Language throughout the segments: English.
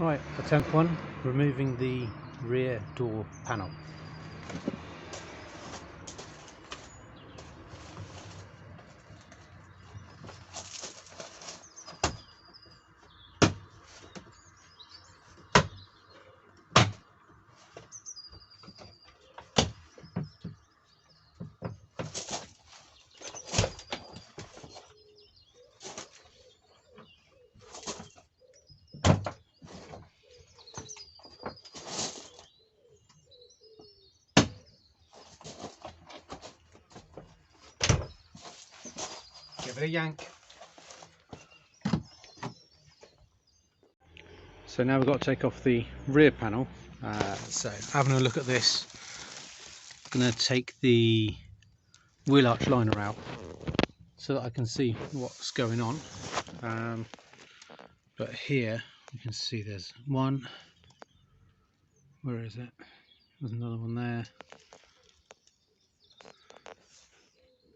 Right, attempt 1, removing the rear door panel. Give it a yank. So now we've got to take off the rear panel. So having a look at this, I'm going to take the wheel arch liner out so that I can see what's going on. But here you can see there's one. Where is it? There's another one there.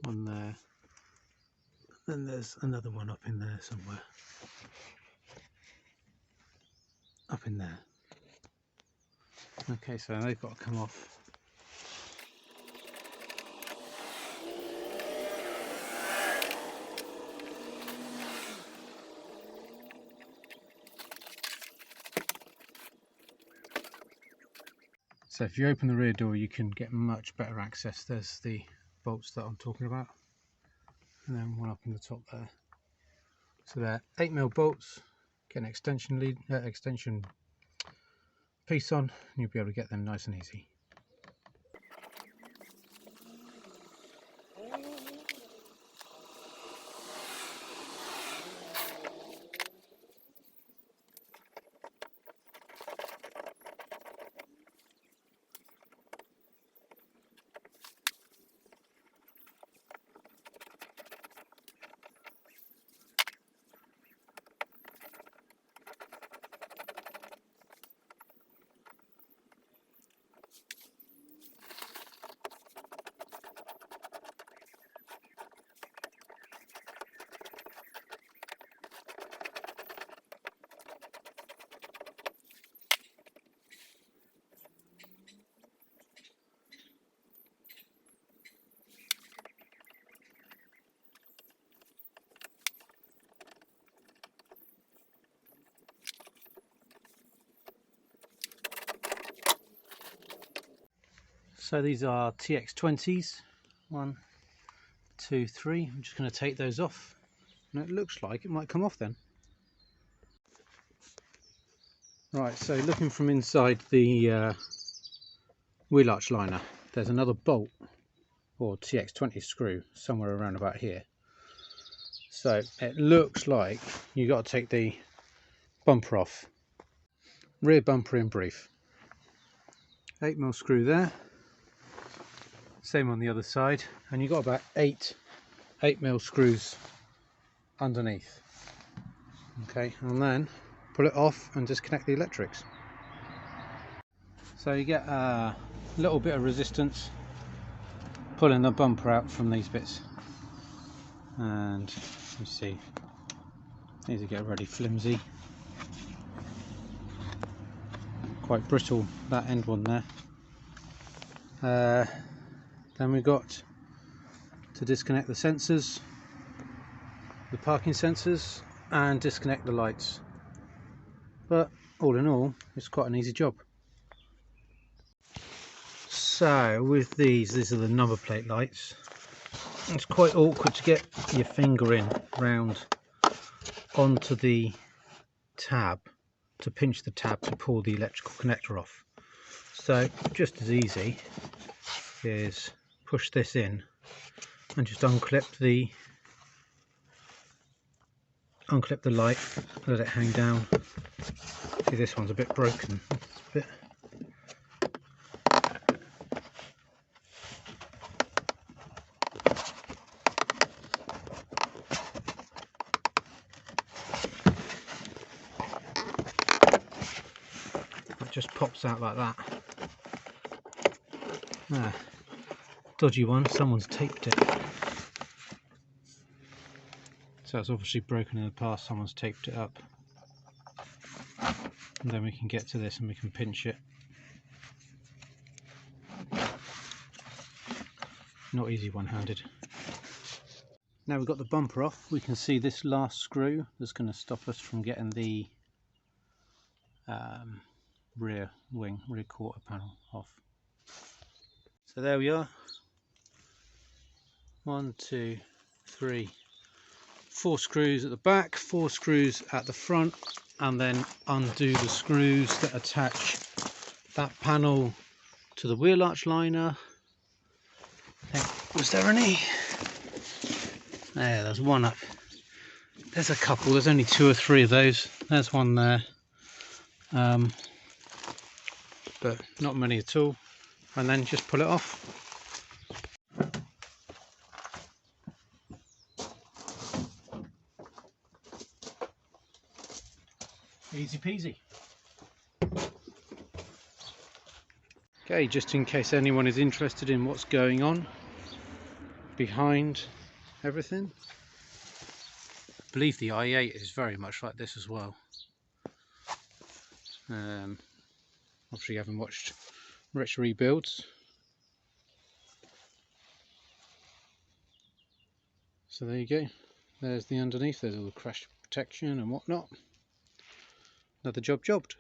One there. Then there's another one up in there somewhere. Up in there. Okay, so they've got to come off. So if you open the rear door, you can get much better access. There's the bolts that I'm talking about, and then one up in the top there. So they're 8mm bolts. Get an extension piece on, and you'll be able to get them nice and easy. So these are TX20s, 1, 2, 3. I'm just going to take those off, and it looks like it might come off then. Right, so looking from inside the wheel arch liner, there's another bolt or TX20 screw somewhere around about here. So it looks like you got to take the bumper off. Rear bumper in brief. 8mm screw there. Same on the other side, and you've got about 8mm screws underneath. Okay, and then pull it off and disconnect the electrics. So you get a little bit of resistance pulling the bumper out from these bits, and you see these are getting really flimsy, quite brittle, that end one there. Then we've got to disconnect the sensors, the parking sensors, and disconnect the lights. But all in all, it's quite an easy job. So with these are the number plate lights. It's quite awkward to get your finger in round onto the tab to pinch the tab to pull the electrical connector off. So just as easy is push this in and just unclip the light, let it hang down. See, this one's a bit broken. It's a bit. It just pops out like that. Ah, dodgy one, someone's taped it. So it's obviously broken in the past, someone's taped it up. and then we can get to this and we can pinch it. Not easy one-handed. Now we've got the bumper off, we can see this last screw that's going to stop us from getting the rear quarter panel off. So there we are. 1, 2, 3, 4 screws at the back, 4 screws at the front, and then undo the screws that attach that panel to the wheel arch liner. Was there any? There's one up. There's a couple, there's only 2 or 3 of those. There's one there. But not many at all. And then just pull it off. Easy peasy. Okay, just in case anyone is interested in what's going on behind everything, I believe the i8 is very much like this as well. Obviously having watched rich rebuilds. So there you go, there's the underneath, there's all the crash protection and whatnot. Another job jobbed.